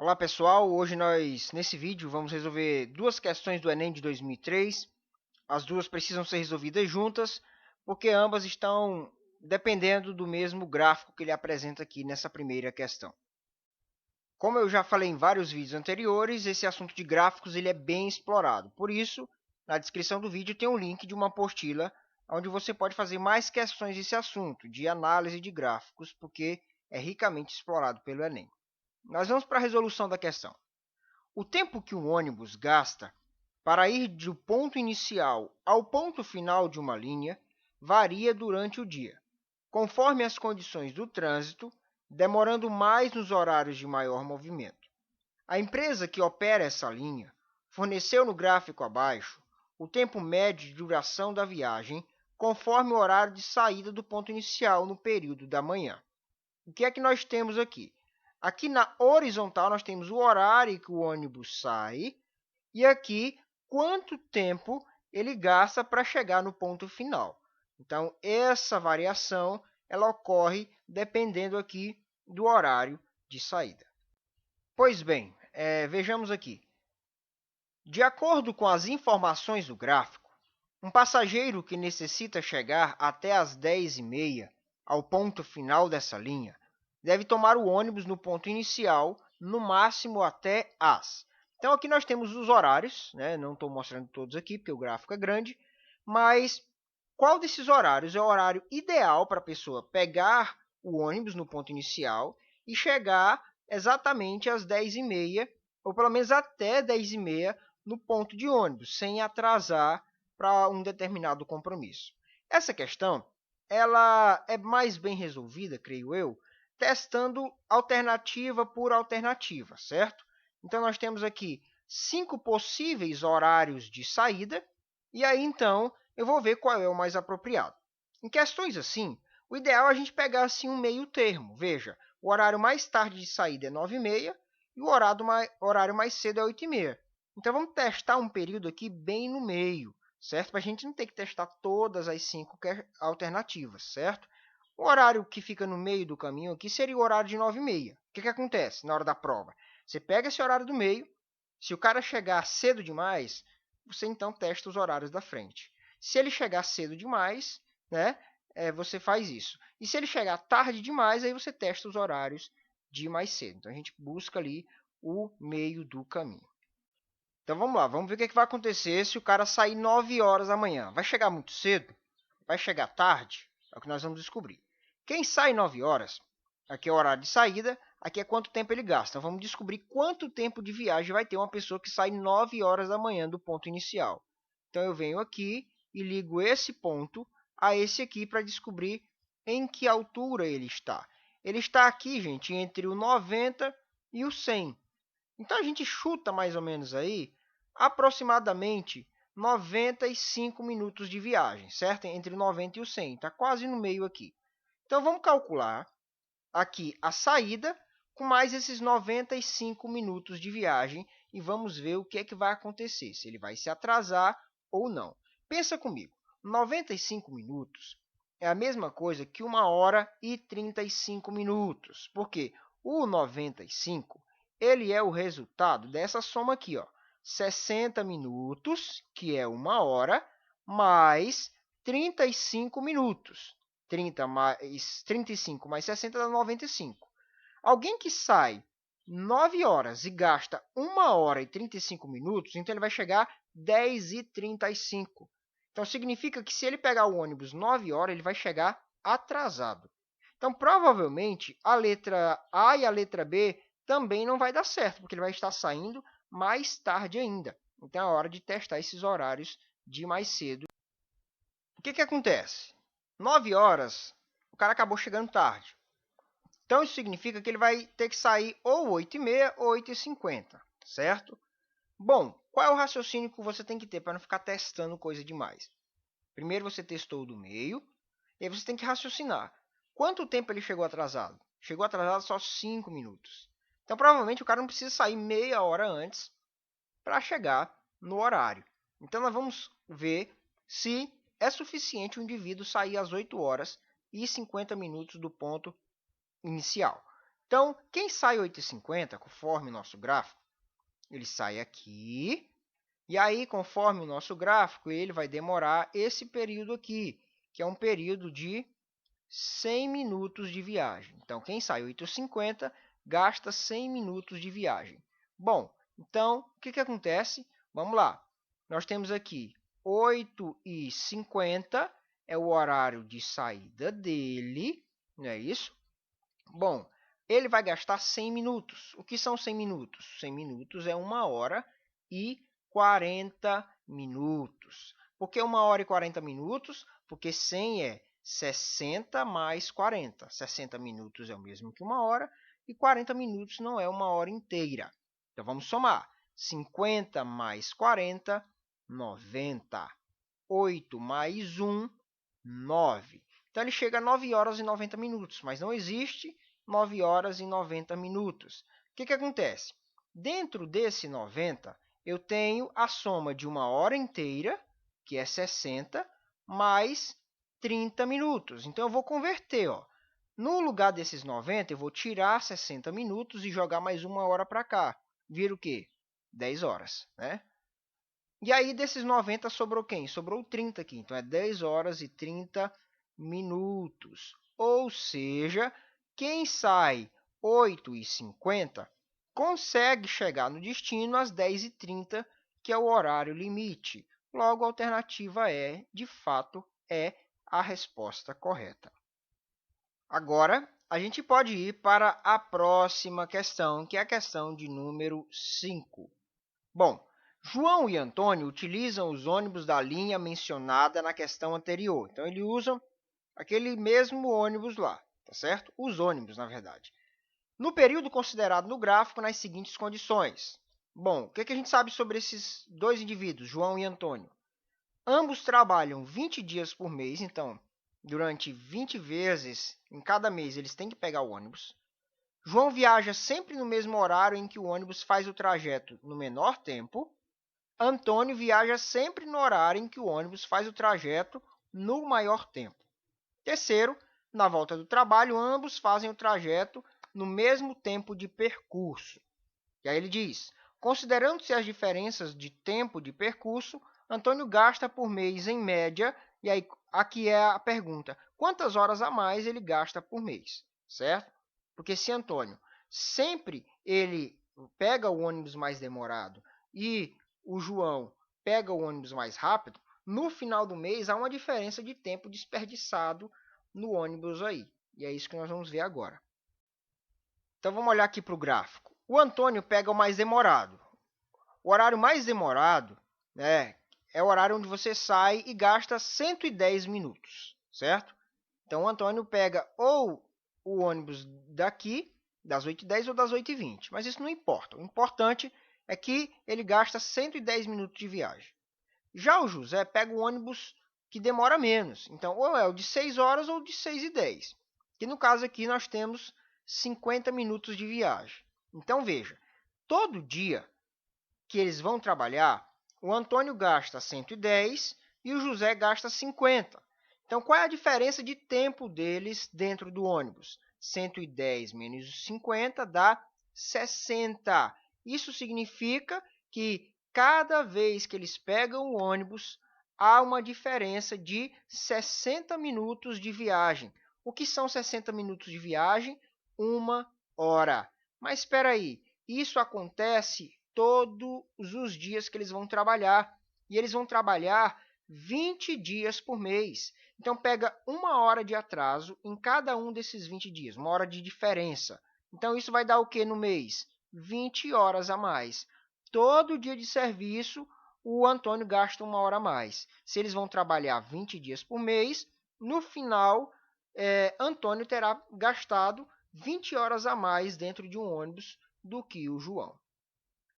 Olá pessoal, hoje nesse vídeo vamos resolver duas questões do Enem de 2003. As duas precisam ser resolvidas juntas, porque ambas estão dependendo do mesmo gráfico que ele apresenta aqui nessa primeira questão. Como eu já falei em vários vídeos anteriores, esse assunto de gráficos ele é bem explorado. Por isso, na descrição do vídeo tem um link de uma apostila onde você pode fazer mais questões desse assunto, de análise de gráficos, porque é ricamente explorado pelo Enem. Nós vamos para a resolução da questão. O tempo que um ônibus gasta para ir do ponto inicial ao ponto final de uma linha varia durante o dia, conforme as condições do trânsito, demorando mais nos horários de maior movimento. A empresa que opera essa linha forneceu no gráfico abaixo o tempo médio de duração da viagem conforme o horário de saída do ponto inicial no período da manhã. O que é que nós temos aqui? Aqui na horizontal nós temos o horário que o ônibus sai e aqui quanto tempo ele gasta para chegar no ponto final. Então, essa variação ela ocorre dependendo aqui do horário de saída. Pois bem, vejamos aqui. De acordo com as informações do gráfico, um passageiro que necessita chegar até às 10h30 ao ponto final dessa linha deve tomar o ônibus no ponto inicial, no máximo até às. Então, aqui nós temos os horários, né? Não estou mostrando todos aqui, porque o gráfico é grande, mas qual desses horários é o horário ideal para a pessoa pegar o ônibus no ponto inicial e chegar exatamente às 10h30, ou pelo menos até 10h30 no ponto de ônibus, sem atrasar para um determinado compromisso. Essa questão ela é mais bem resolvida, creio eu, testando alternativa por alternativa, certo? Então, nós temos aqui 5 possíveis horários de saída, e aí, então, eu vou ver qual é o mais apropriado. Em questões assim, o ideal é a gente pegar assim, um meio termo. Veja, o horário mais tarde de saída é 9h30 e o horário mais cedo é 8h30. Então, vamos testar um período aqui bem no meio, certo? Para a gente não ter que testar todas as 5 alternativas, certo? O horário que fica no meio do caminho aqui seria o horário de 9h30. O que acontece na hora da prova? Você pega esse horário do meio, se o cara chegar cedo demais, você então testa os horários da frente. Se ele chegar cedo demais, né, você faz isso. E se ele chegar tarde demais, aí você testa os horários de mais cedo. Então, a gente busca ali o meio do caminho. Então, vamos lá. Vamos ver o que vai acontecer se o cara sair 9 horas da manhã. Vai chegar muito cedo? Vai chegar tarde? É o que nós vamos descobrir. Quem sai 9 horas, aqui é o horário de saída, aqui é quanto tempo ele gasta. Então, vamos descobrir quanto tempo de viagem vai ter uma pessoa que sai 9 horas da manhã do ponto inicial. Então, eu venho aqui e ligo esse ponto a esse aqui para descobrir em que altura ele está. Ele está aqui, gente, entre o 90 e o 100. Então, a gente chuta mais ou menos aí aproximadamente 95 minutos de viagem, certo? Entre o 90 e o 100, está quase no meio aqui. Então, vamos calcular aqui a saída com mais esses 95 minutos de viagem e vamos ver o que é que vai acontecer, se ele vai se atrasar ou não. Pensa comigo, 95 minutos é a mesma coisa que 1h e 35 minutos, porque o 95 ele é o resultado dessa soma aqui, ó, 60 minutos, que é 1h, mais 35 minutos. 35 mais 60 dá 95. Alguém que sai 9 horas e gasta 1h e 35 minutos, então ele vai chegar 10h35. Então, significa que se ele pegar o ônibus 9 horas, ele vai chegar atrasado. Então, provavelmente, a letra A e a letra B também não vai dar certo, porque ele vai estar saindo mais tarde ainda. Então, é hora de testar esses horários de mais cedo. O que acontece? 9 horas, o cara acabou chegando tarde. Então, isso significa que ele vai ter que sair ou 8h30 ou 8h50, certo? Bom, qual é o raciocínio que você tem que ter para não ficar testando coisa demais? Primeiro você testou o do meio, e aí você tem que raciocinar. Quanto tempo ele chegou atrasado? Chegou atrasado só 5 minutos. Então, provavelmente, o cara não precisa sair meia hora antes para chegar no horário. Então, nós vamos ver se é suficiente o indivíduo sair às 8 horas e 50 minutos do ponto inicial. Então, quem sai 8h50, conforme o nosso gráfico, ele sai aqui, e aí, conforme o nosso gráfico, ele vai demorar esse período aqui, que é um período de 100 minutos de viagem. Então, quem sai 8h50 gasta 100 minutos de viagem. Bom, então, o que acontece? Vamos lá. Nós temos aqui 8h50 é o horário de saída dele, não é isso? Bom, ele vai gastar 100 minutos. O que são 100 minutos? 100 minutos é 1 hora e 40 minutos. Por que 1 hora e 40 minutos? Porque 100 é 60 mais 40. 60 minutos é o mesmo que 1 hora e 40 minutos não é 1 hora inteira. Então, vamos somar. 50 mais 40, 90. 8 mais 1, 9. Então, ele chega a 9 horas e 90 minutos, mas não existe 9 horas e 90 minutos. O que acontece? Dentro desse 90, eu tenho a soma de 1 hora inteira, que é 60, mais 30 minutos. Então, eu vou converter. No lugar desses 90, eu vou tirar 60 minutos e jogar mais 1 hora para cá. Vira o quê? 10 horas, né? E aí, desses 90, sobrou quem? Sobrou 30 aqui. Então, é 10 horas e 30 minutos. Ou seja, quem sai 8h50 consegue chegar no destino às 10h30, que é o horário limite. Logo, a alternativa E, de fato, é a resposta correta. Agora, a gente pode ir para a próxima questão, que é a questão de número 5. Bom, João e Antônio utilizam os ônibus da linha mencionada na questão anterior. Então, eles usam aquele mesmo ônibus lá, tá certo? Os ônibus, na verdade. No período considerado no gráfico, nas seguintes condições. Bom, o que a gente sabe sobre esses dois indivíduos, João e Antônio? Ambos trabalham 20 dias por mês, então, durante 20 vezes em cada mês, eles têm que pegar o ônibus. João viaja sempre no mesmo horário em que o ônibus faz o trajeto no menor tempo. Antônio viaja sempre no horário em que o ônibus faz o trajeto no maior tempo. Terceiro, na volta do trabalho, ambos fazem o trajeto no mesmo tempo de percurso. E aí ele diz, considerando-se as diferenças de tempo de percurso, Antônio gasta por mês, em média, e aí aqui é a pergunta, quantas horas a mais ele gasta por mês, certo? Porque se Antônio sempre ele pega o ônibus mais demorado e o João pega o ônibus mais rápido, no final do mês há uma diferença de tempo desperdiçado no ônibus aí. E é isso que nós vamos ver agora. Então, vamos olhar aqui para o gráfico. O Antônio pega o mais demorado. O horário mais demorado, né, é o horário onde você sai e gasta 110 minutos, certo? Então, o Antônio pega ou o ônibus daqui, das 8h10 ou das 8h20. Mas isso não importa. O importante é que ele gasta 110 minutos de viagem. Já o José pega o ônibus que demora menos. Então, ou é o de 6 horas ou de 6h10. Que no caso aqui nós temos 50 minutos de viagem. Então, veja, todo dia que eles vão trabalhar, o Antônio gasta 110 e o José gasta 50. Então, qual é a diferença de tempo deles dentro do ônibus? 110 menos 50 dá 60. Isso significa que cada vez que eles pegam o ônibus, há uma diferença de 60 minutos de viagem. O que são 60 minutos de viagem? 1 hora. Mas espera aí, isso acontece todos os dias que eles vão trabalhar. E eles vão trabalhar 20 dias por mês. Então, pega 1 hora de atraso em cada um desses 20 dias, 1 hora de diferença. Então, isso vai dar o que no mês? 20 horas a mais. Todo dia de serviço, o Antônio gasta 1 hora a mais. Se eles vão trabalhar 20 dias por mês, no final, Antônio terá gastado 20 horas a mais dentro de um ônibus do que o João.